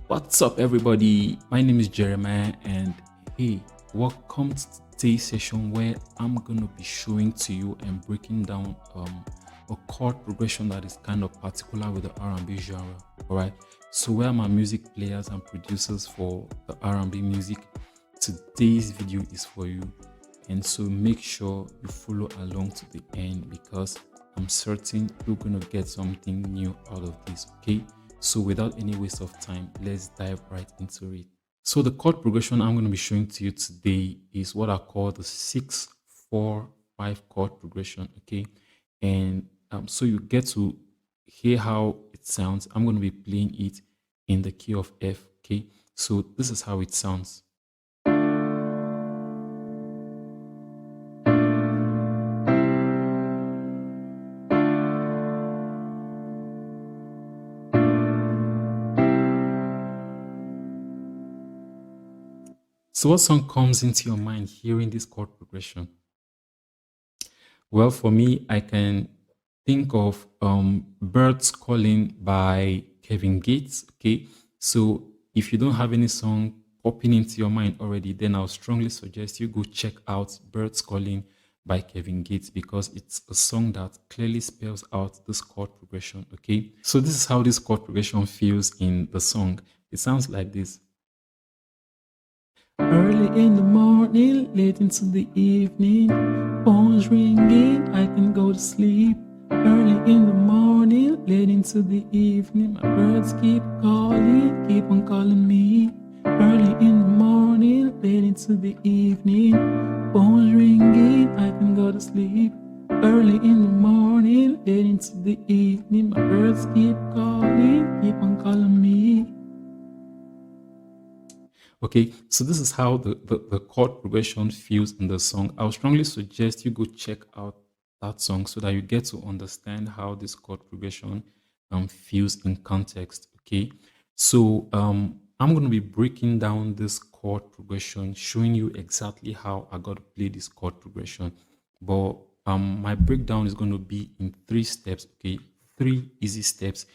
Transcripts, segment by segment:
What's up, everybody? My name is Jeremiah, and hey, welcome to today's session where I'm gonna be showing to you and breaking down a chord progression that is kind of particular with the R&B genre. All right, so where my music players and producers for the R&B music, today's video is for you, and so make sure you follow along to the end because I'm certain you're gonna get something new out of this. Okay. So without any waste of time, let's dive right into it. So the chord progression I'm going to be showing to you today is what I call the 6-4-5 chord progression. Okay. And so you get to hear how it sounds. I'm going to be playing it in the key of F. Okay. So this is how it sounds. So what song comes into your mind hearing this chord progression? Well, for me, I can think of Birds Calling by Kevin Gates. Okay. So if you don't have any song popping into your mind already, then I'll strongly suggest you go check out Birds Calling by Kevin Gates because it's a song that clearly spells out this chord progression. Okay. So this is how this chord progression feels in the song. It sounds like this. Early in the morning, late into the evening, phone's ringing, I can go to sleep. Early in the morning, late into the evening, my birds keep on calling me. Early in the morning, late into the evening, phone's ringing, I can go to sleep. Early in the morning, late into the evening, my birds keep on calling me. Okay, so this is how the chord progression feels in the song. I would strongly suggest you go check out that song so that you get to understand how this chord progression feels in context. Okay, so I'm going to be breaking down this chord progression, showing you exactly how I got to play this chord progression. But my breakdown is going to be in 3 steps. Okay, 3 easy steps.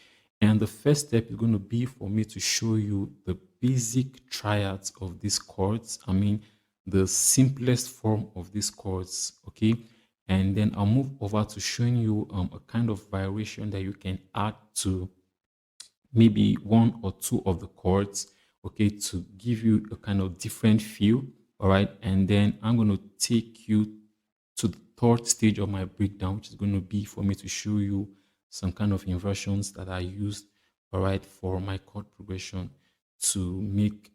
And the first step is going to be for me to show you the basic triads of these chords. I mean, the simplest form of these chords. Okay. And then I'll move over to showing you a kind of variation that you can add to maybe 1 or 2 of the chords. Okay. To give you a kind of different feel. All right. And then I'm going to take you to the third stage of my breakdown, which is going to be for me to show you some kind of inversions that I used, all right, for my chord progression to make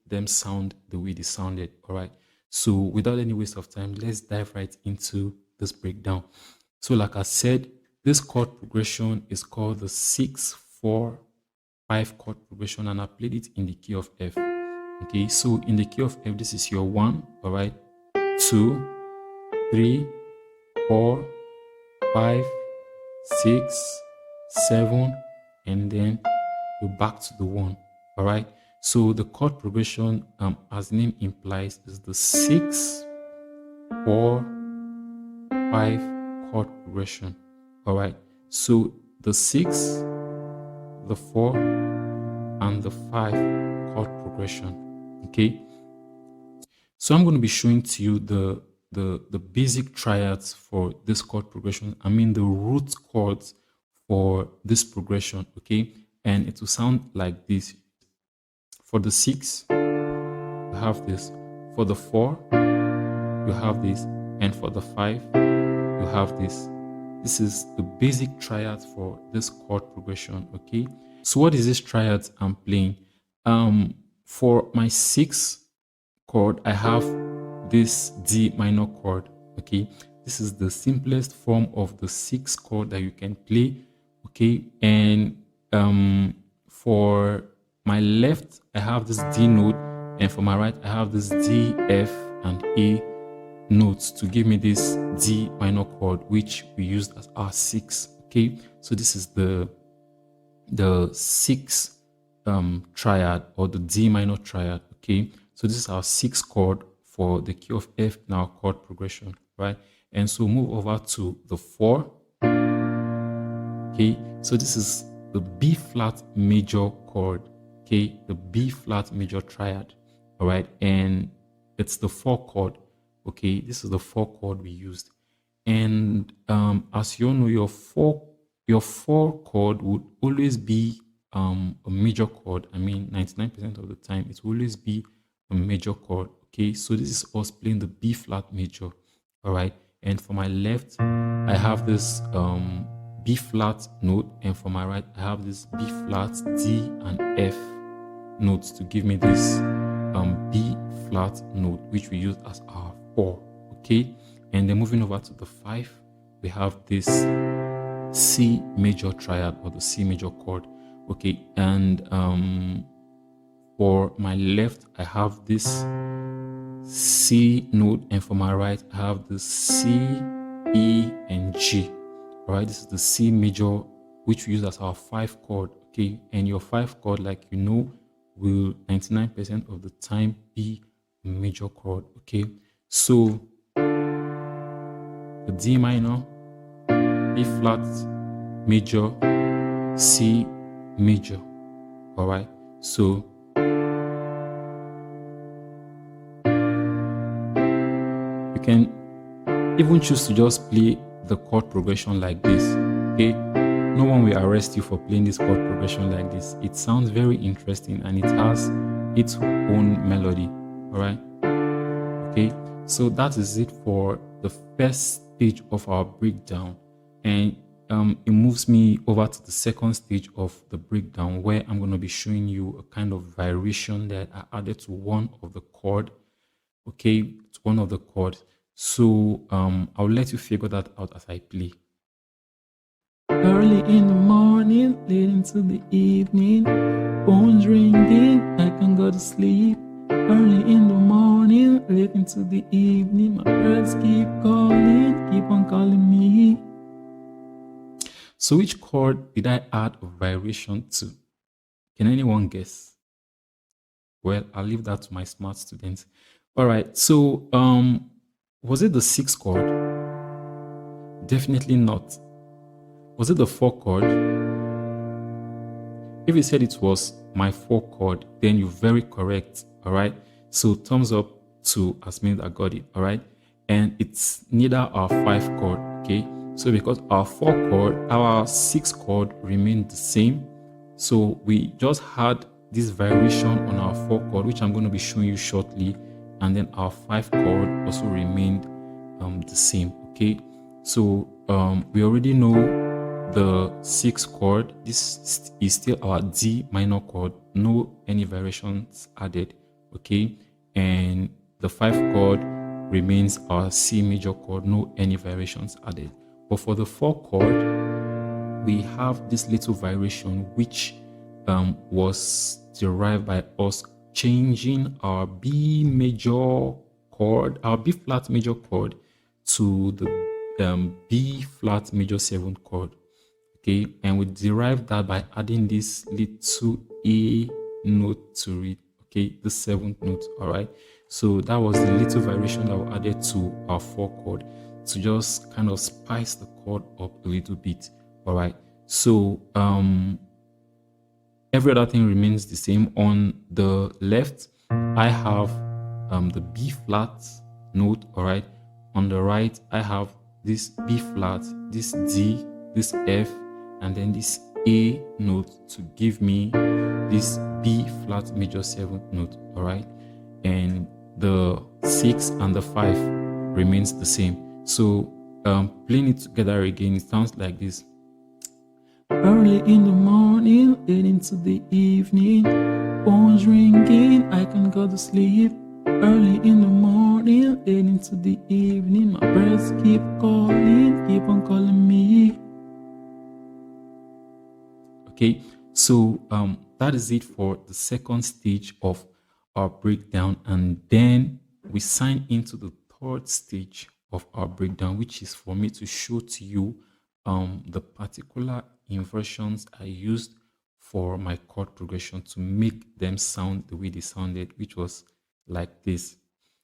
them sound the way they sounded. All right. So without any waste of time, let's dive right into this breakdown. So like I said, this chord progression is called the 6-4-5 chord progression, and I played it in the key of F. Okay, so in the key of F, this is your 1, all right, 2, 3, 4, 5, 6, 7, and then you're back to the 1. All right. So the chord progression, as the name implies, is the 6-4-5 chord progression. All right. So the 6, the 4, and the 5 chord progression. Okay. So I'm going to be showing to you the basic triads for this chord progression. I mean the root chords for this progression. Okay. And it will sound like this. For the 6, you have this. For the 4, you have this. And for the 5, you have this. This is the basic triad for this chord progression. Okay. So what is this triad I'm playing? For my 6 chord, I have this D minor chord. Okay. This is the simplest form of the 6 chord that you can play. Okay. And for my left, I have this D note, and for my right, I have this D, F, and A notes to give me this D minor chord, which we used as our 6. Okay, so this is the 6 triad, or the D minor triad. Okay, so this is our 6 chord for the key of F in our chord progression, right? And so move over to the 4. Okay, so this is the B flat major chord. okay, the B flat major triad, all right, and it's the 4 chord, okay. This is the 4 chord we used, and as you all know, your 4 chord would always be a major chord. I mean, 99% of the time, it will always be a major chord, okay. So this is us playing the B flat major, all right. And for my left, I have this B flat note, and for my right, I have this B flat, D, and F notes to give me this B flat note, which we use as our 4, okay. And then moving over to the 5, we have this C major triad, or the C major chord, okay. And for my left, I have this C note, and for my right, I have the C, E, and G. All right, this is the C major, which we use as our 5 chord, okay. And your 5 chord, like you know, will 99% of the time be a major chord, okay. So the D minor, B flat major, C major, all right. So you can even choose to just play the chord progression like this, okay. No one will arrest you for playing this chord progression like this. It sounds very interesting, and it has its own melody, all right. Okay, so that is it for the first stage of our breakdown, and it moves me over to the second stage of the breakdown, where I'm going to be showing you a kind of variation that I added to one of the chord, okay, to one of the chords. So I'll let you figure that out as I play. Early in the morning, late into the evening, phone's ringing, I can go to sleep. Early in the morning, late into the evening, my birds keep on calling me. So which chord did I add a variation to? Can anyone guess? Well, I'll leave that to my smart students. All right, so was it the 6th chord? Definitely not. Was it the 4 chord? If you said it was my 4 chord, then you're very correct, all right? So thumbs up to Asmin that got it, all right? And it's neither our 5 chord, okay? So because our 4 chord, our 6 chord remained the same, so we just had this variation on our 4 chord, which I'm going to be showing you shortly, and then our 5 chord also remained the same, okay? So we already know the 6th chord. This is still our D minor chord, no any variations added, okay. And the 5th chord remains our C major chord, no any variations added. But for the 4 chord, we have this little variation, which was derived by us changing our B major chord, our B flat major chord, to the B flat major 7th chord, okay. And we derived that by adding this little A note to it, okay, the 7th note, all right. So that was the little variation that we added to our 4 chord to just kind of spice the chord up a little bit, all right. So every other thing remains the same. On the left, I have the B flat note, all right. On the right, I have this B flat, this D, this F, and then this A note to give me this B flat major 7th note, all right. And the 6 and the 5 remains the same. So playing it together again, it sounds like this. Early in the morning, late into the evening, phone's ringing, I can go to sleep. Early in the morning, late into the evening, my birds keep on calling me. Okay, so that is it for the second stage of our breakdown, and then we sign into the third stage of our breakdown, which is for me to show to you the particular inversions I used for my chord progression to make them sound the way they sounded, which was like this.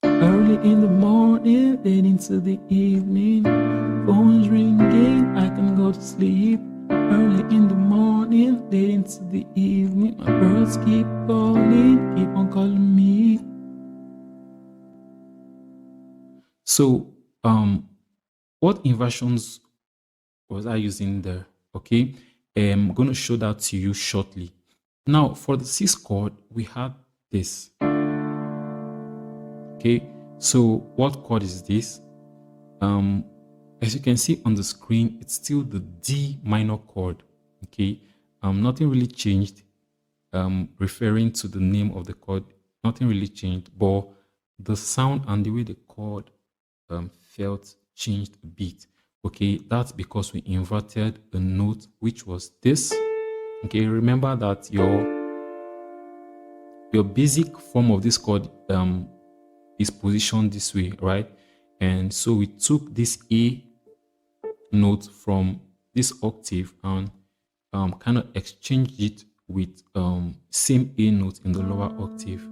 Early in the morning, late into the evening, phone's ringing, I can go to sleep. Early in the morning, late into the evening, my birds keep calling, keep on calling me. So, what inversions was I using there? Okay, I'm going to show that to you shortly. Now, for the sixth chord, we had this. Okay, so what chord is this? As you can see on the screen, it's still the D minor chord. Okay, nothing really changed. Referring to the name of the chord, nothing really changed, but the sound and the way the chord felt changed a bit. Okay, that's because we inverted a note, which was this. Okay, remember that your basic form of this chord is positioned this way, right? And so we took this A note from this octave and kind of exchanged it with same A note in the lower octave.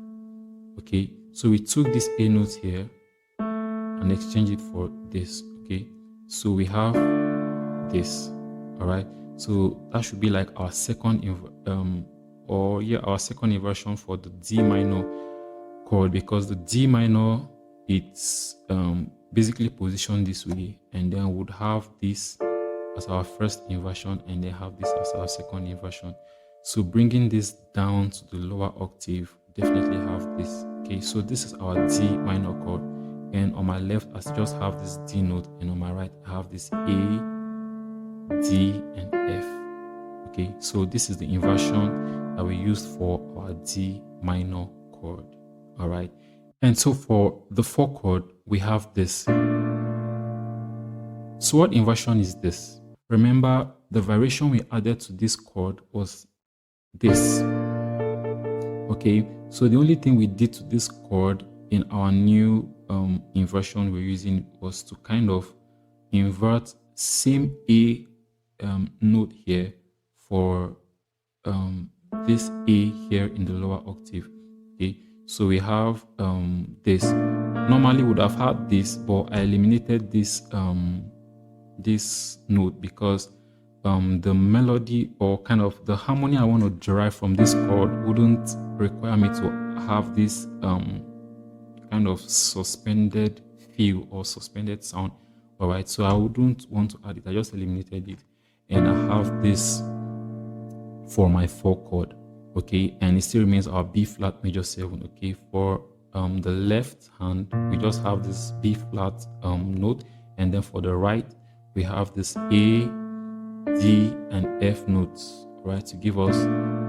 Okay, so we took this A note here and exchanged it for this. Okay, so we have this. All right, so that should be like our second our second inversion for the D minor chord, because the D minor, it's basically positioned this way, and then would have this as our first inversion and then have this as our second inversion. So bringing this down to the lower octave, definitely have this. Okay, so this is our D minor chord, and on my left I just have this D note, and on my right I have this A, D, and F. Okay, so this is the inversion that we used for our D minor chord. All right, and so for the fourth chord, we have this. So what inversion is this? Remember, the variation we added to this chord was this. Okay, so the only thing we did to this chord in our new inversion we're using was to kind of invert same A note here for this A here in the lower octave. Okay, so we have this. Normally would have had this, but I eliminated this this note because the melody or kind of the harmony I want to derive from this chord wouldn't require me to have this kind of suspended feel or suspended sound. All right, so I wouldn't want to add it. I just eliminated it, and I have this for my fourth chord. Okay, and it still remains our B flat major 7. Okay, for the left hand we just have this B flat note, and then for the right we have this A, D, and F notes, right, to give us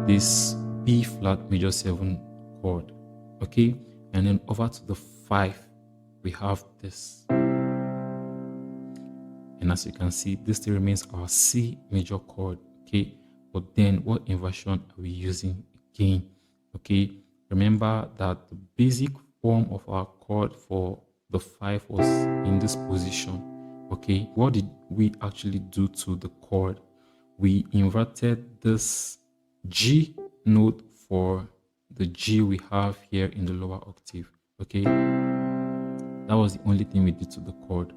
this B flat major 7 chord. Okay, and then over to the 5 we have this, and as you can see, this still remains our C major chord. Okay, but then what inversion are we using again? Okay, remember that the basic form of our chord for the 5 was in this position. Okay, what did we actually do to the chord? We inverted this G note for the G we have here in the lower octave. Okay, that was the only thing we did to the chord.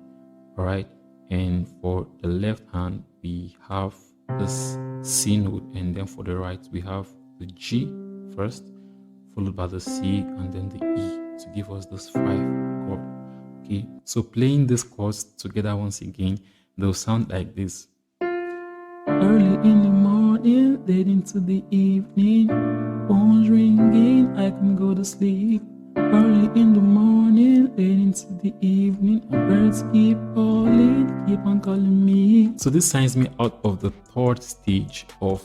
All right, and for the left hand we have this C note, and then for the right we have the G first, followed by the C, and then the E to give us this 5 chord. Okay, so playing these chords together once again, they'll sound like this. Early in the morning, late into the evening, phone's ringing, I can go to sleep. Early in the morning, late into the evening, birds keep calling, keep on calling me. So this signs me out of the third stage of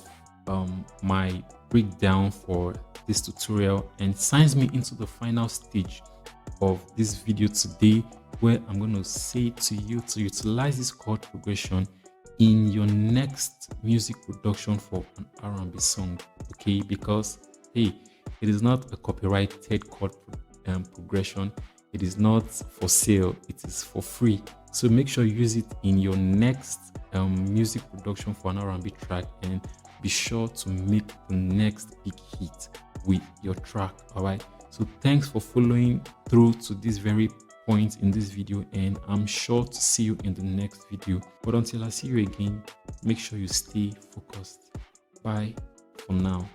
my breakdown for this tutorial, and signs me into the final stage of this video today, where I'm going to say to you to utilize this chord progression in your next music production for an R&B song. Okay, because hey, it is not a copyrighted chord progression, it is not for sale, it is for free. So make sure you use it in your next music production for an R&B track, and be sure to make the next big hit with your track. All right, so thanks for following through to this very points in this video, and I'm sure to see you in the next video. But until I see you again, make sure you stay focused. Bye for now.